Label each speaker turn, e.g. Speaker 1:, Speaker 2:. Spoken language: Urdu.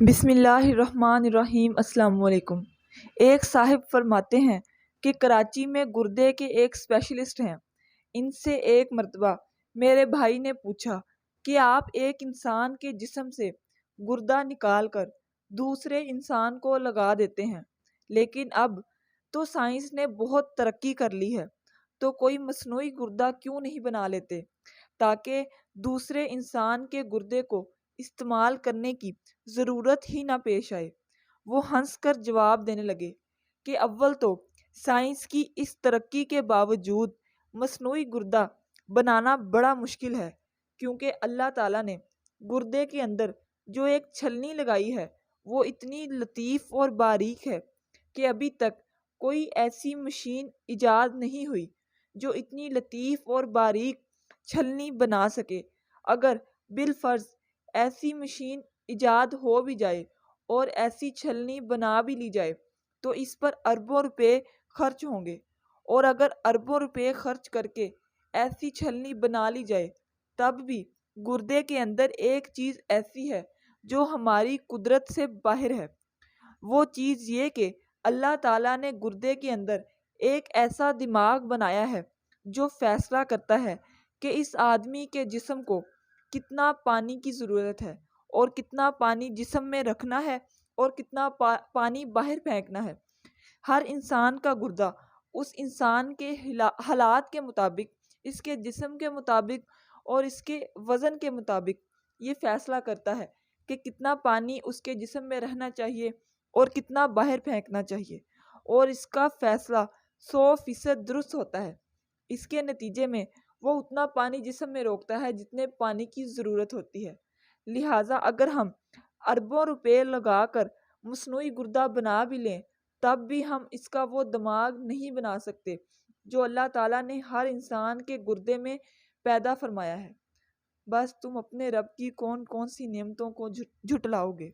Speaker 1: بسم اللہ الرحمن الرحیم۔ السلام علیکم۔ ایک صاحب فرماتے ہیں کہ کراچی میں گردے کے ایک اسپیشلسٹ ہیں۔ ان سے ایک مرتبہ میرے بھائی نے پوچھا کہ آپ ایک انسان کے جسم سے گردہ نکال کر دوسرے انسان کو لگا دیتے ہیں، لیکن اب تو سائنس نے بہت ترقی کر لی ہے، تو کوئی مصنوعی گردہ کیوں نہیں بنا لیتے تاکہ دوسرے انسان کے گردے کو استعمال کرنے کی ضرورت ہی نہ پیش آئے۔ وہ ہنس کر جواب دینے لگے کہ اول تو سائنس کی اس ترقی کے باوجود مصنوعی گردہ بنانا بڑا مشکل ہے، کیونکہ اللہ تعالیٰ نے گردے کے اندر جو ایک چھلنی لگائی ہے وہ اتنی لطیف اور باریک ہے کہ ابھی تک کوئی ایسی مشین ایجاد نہیں ہوئی جو اتنی لطیف اور باریک چھلنی بنا سکے۔ اگر بالفرض ایسی مشین ایجاد ہو بھی جائے اور ایسی چھلنی بنا بھی لی جائے تو اس پر اربوں روپے خرچ ہوں گے، اور اگر اربوں روپے خرچ کر کے ایسی چھلنی بنا لی جائے تب بھی گردے کے اندر ایک چیز ایسی ہے جو ہماری قدرت سے باہر ہے۔ وہ چیز یہ کہ اللہ تعالیٰ نے گردے کے اندر ایک ایسا دماغ بنایا ہے جو فیصلہ کرتا ہے کہ اس آدمی کے جسم کو کتنا پانی کی ضرورت ہے اور کتنا پانی جسم میں رکھنا ہے اور کتنا پانی باہر پھینکنا ہے۔ ہر انسان کا گردہ اس انسان کے حالات کے مطابق، اس کے جسم کے مطابق اور اس کے وزن کے مطابق یہ فیصلہ کرتا ہے کہ کتنا پانی اس کے جسم میں رہنا چاہیے اور کتنا باہر پھینکنا چاہیے، اور اس کا فیصلہ 100% درست ہوتا ہے۔ اس کے نتیجے میں وہ اتنا پانی جسم میں روکتا ہے جتنے پانی کی ضرورت ہوتی ہے۔ لہٰذا اگر ہم اربوں روپے لگا کر مصنوعی گردہ بنا بھی لیں تب بھی ہم اس کا وہ دماغ نہیں بنا سکتے جو اللہ تعالیٰ نے ہر انسان کے گردے میں پیدا فرمایا ہے۔ بس تم اپنے رب کی کون کون سی نعمتوں کو جھٹلاؤ گے۔